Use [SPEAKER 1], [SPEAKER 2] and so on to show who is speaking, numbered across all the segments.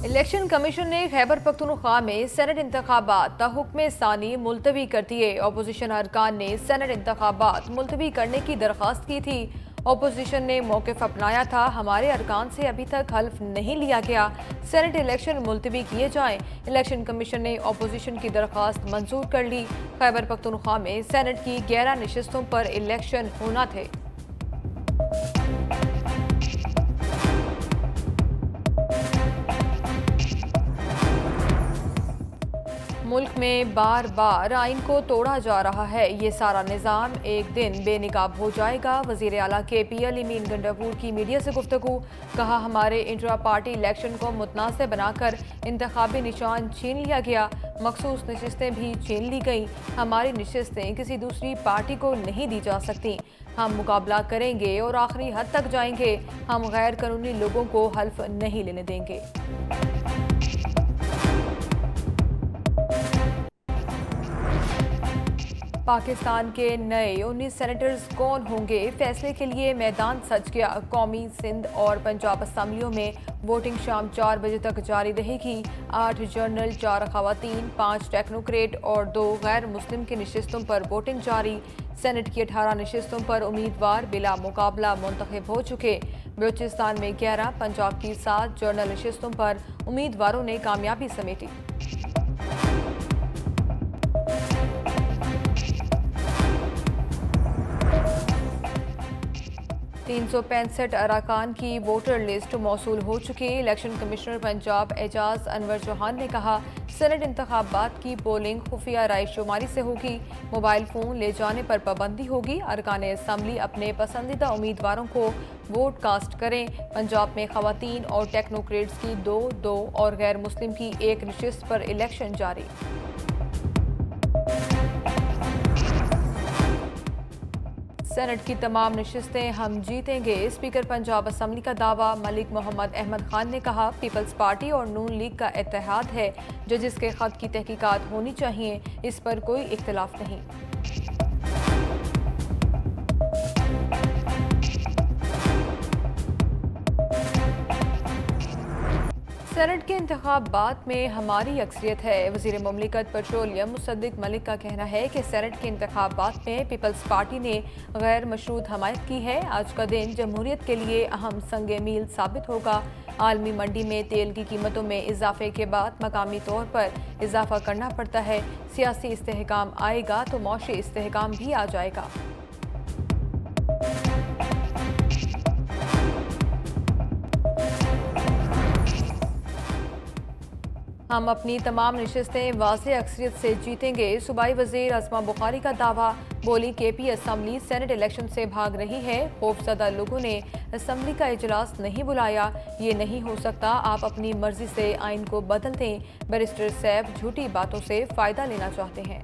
[SPEAKER 1] Election commission ने खैबर पख्तूनख्वा में senate इंतखाबात हुक्म सानी मुलतवी कर दिए। अपोजिशन अरकान ने सेनेट इंतखाबात मुलतवी करने की दरख्वास्त की थी। अपोजिशन ने मौक़िफ़ अपनाया था, हमारे अरकान से अभी तक हल्फ नहीं लिया गया, सेनेट इलेक्शन मुलतवी किए जाएं। इलेक्शन कमीशन ने अपोजिशन की दरख्वास्त मंजूर कर ली। खैबर पख्तूनख्वा में सेनेट की 11 नशिस्तों पर इलेक्शन होना थे। मुल्क में बार बार आइन को तोड़ा जा रहा है, ये सारा निज़ाम एक दिन बेनिकाब हो जाएगा। वज़ीर आला KP अमीन गंडापुर की मीडिया से गुफ्तगू, कहा हमारे इंट्रा पार्टी इलेक्शन को मुतनाज़ बनाकर इंतखाबी निशान छीन लिया गया, मखसूस नशिस्तें भी छीन ली गईं। हमारी नशिस्तें किसी दूसरी पार्टी को नहीं दी जा सकती। हम मुकाबला करेंगे और आखिरी हद तक जाएंगे। हम गैर कानूनी लोगों को हल्फ नहीं लेने देंगे। पाकिस्तान के नए 19 सेनेटर्स कौन होंगे, फैसले के लिए मैदान सज गया। कौमी, सिंध और पंजाब असम्बलियों में वोटिंग शाम 4 बजे तक जारी रहेगी। 8 जनरल, 4 खवातीन, 5 टेक्नोक्रेट और 2 गैर मुस्लिम की नशिस्तों पर वोटिंग जारी। सेनेट की 18 नशिस्तों पर उम्मीदवार बिला मुकाबला मुंतखब हो चुके। बलूचिस्तान में 11, पंजाब की 7 जनरल नशिस्तों पर उम्मीदवारों ने कामयाबी समेटी। 365 अरकान की वोटर लिस्ट मौसूल हो चुकी। इलेक्शन कमिश्नर पंजाब एजाज अनवर चौहान ने कहा, सेनेट इंतखाबात की पोलिंग खुफिया राय शुमारी से होगी। मोबाइल फ़ोन ले जाने पर पाबंदी होगी। अरकान असम्बली अपने पसंदीदा उम्मीदवारों को वोट कास्ट करें। पंजाब में खवातीन और टेक्नोक्रेट्स की 2 और गैर मुस्लिम की 1 नशिस्त पर इलेक्शन जारी। सेनेट की तमाम नशिस्तें हम जीतेंगे, स्पीकर पंजाब असम्बली का दावा। मलिक मोहम्मद अहमद खान ने कहा, पीपल्स पार्टी और नून लीग का इत्तेहाद है, जजिस के खत की तहकीकात होनी चाहिए, इस पर कोई इख्तिलाफ नहीं। सेनेट के इंतखाबात में हमारी अक्सरियत है। वज़ीर मुमलिकत पेट्रोलियम मुसद्दिक मलिक का कहना है कि सेनेट के इंतखाबात में पीपल्स पार्टी ने गैर मशरूत हमायत की है। आज का दिन जमहूरियत के लिए अहम संग मील साबित होगा। आलमी मंडी में तेल की कीमतों में इजाफे के बाद मकामी तौर पर इजाफा करना पड़ता है। सियासी इस्तेहकाम आएगा तो मौशी इस्तेहकाम भी आ जाएगा। हम अपनी तमाम नशिस्तें वाज़ेह अक्सरियत से जीतेंगे, सूबाई वज़ीर अस्मा बुखारी का दावा। बोली, KP असम्बली सेनेट इलेक्शन से भाग रही है। खौफजदा लोगों ने असम्बली का इजलास नहीं बुलाया, ये नहीं हो सकता। आप अपनी मर्जी से आइन को बदल दें। बैरिस्टर सैफ झूठी बातों से फ़ायदा लेना चाहते हैं।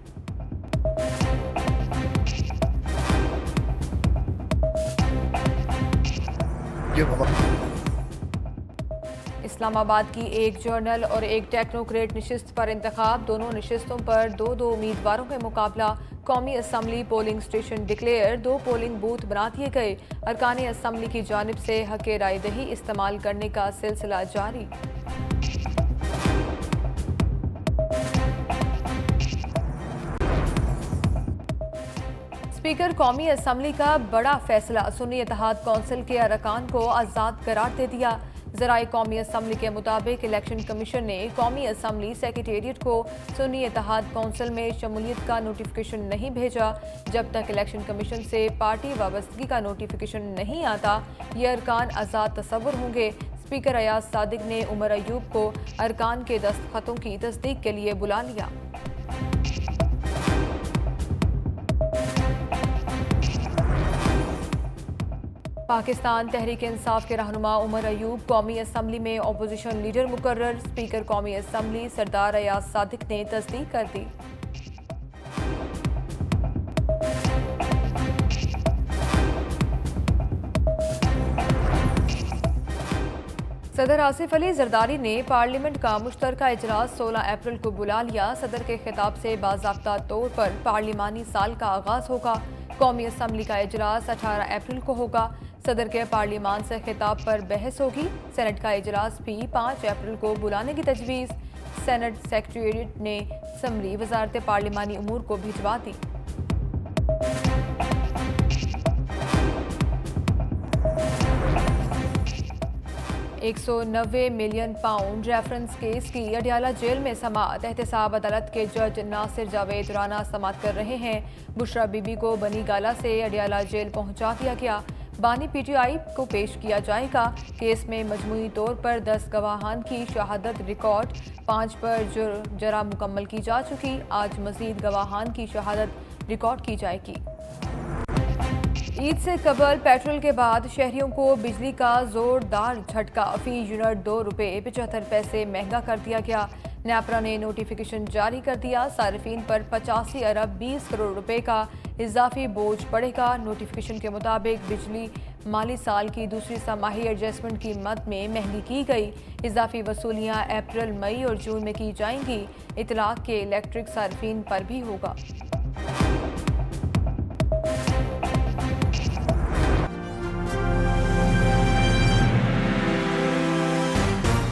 [SPEAKER 1] इस्लामाबाद की 1 जर्नल और 1 टेक्नोक्रेट नशिस्त पर इंतखाब। दोनों नशिस्तों पर 2 उम्मीदवारों में मुकाबला। कौमी assembly polling station declare, 2 polling booth बना दिए गए। अरकान असम्बली की जानिब से हक़ राय दही इस्तेमाल करने का सिलसिला जारी। स्पीकर कौमी असम्बली का बड़ा फैसला, सुन्नी इत्तेहाद कौंसिल के अरकान को आज़ाद करार दे दिया। ज़राए कौमी असम्बली के मुताबिक इलेक्शन कमीशन ने कौमी असम्बली सेक्रेटेरिएट को सुन्नी इत्तेहाद कौंसिल में शमूलियत का नोटिफिकेशन नहीं भेजा। जब तक इलेक्शन कमीशन से पार्टी वाबस्तगी का नोटिफिकेशन नहीं आता, ये अरकान आज़ाद तस्वुर होंगे। स्पीकर अयाज सादिक ने उमर अयूब को अरकान के दस्तखतों की तस्दीक के लिए बुला लिया। पाकिस्तान तहरीक इंसाफ के रहनुमा उमर अयूब कौमी असम्बली में अपोजिशन लीडर मुकर्रर। स्पीकर कौमी असम्बली सरदार अयाज सादिक ने तस्दीक कर दी। सदर आसिफ अली जरदारी ने पार्लियामेंट का मुश्तरका इजलास 16 अप्रैल को बुला लिया। सदर के खिताब से बाज़ाब्ता तौर पर पार्लिमानी साल का आगाज होगा। कौमी असम्बली का इजलास 18 अप्रैल को होगा। सदर के पार्लियामान से खिताब पर बहस होगी। सेनेट का इजलास भी 5 अप्रैल को बुलाने की तजवीज़। सेनेट सेक्रेटेरिएट ने समरी वजारत पार्लिमानी उमूर को भिजवा दी। 190 मिलियन पाउंड रेफरेंस केस की अडियाला जेल में समाअत। एहतसाब अदालत के जज नासिर जावेद राना समाअत कर रहे हैं। बुशरा बीबी को बनी गाला से अडियाला जेल पहुंचा दिया गया। बानी पीटीआई को पेश किया जाएगा। केस में मजमूई तौर पर 10 गवाहान की शहादत रिकॉर्ड, 5 पर जरा मुकम्मल की जा चुकी। आज मजीद गवाहान की शहादत रिकॉर्ड की जाएगी। ईद से कबल पेट्रोल के बाद शहरियों को बिजली का जोरदार झटका। फी यूनिट ₹2.75 महंगा कर दिया गया। नेपरा ने नोटिफिकेशन जारी कर दिया। सार्फिन पर 85 अरब 20 करोड़ रुपए का इजाफी बोझ पड़ेगा। नोटिफिकेशन के मुताबिक बिजली माली साल की दूसरी समाही एडजस्टमेंट की मद में महंगी की गई। इजाफी वसूलियाँ अप्रैल, मई और जून में की जाएंगी। इतलाक के इलेक्ट्रिक सार्फिन पर भी होगा।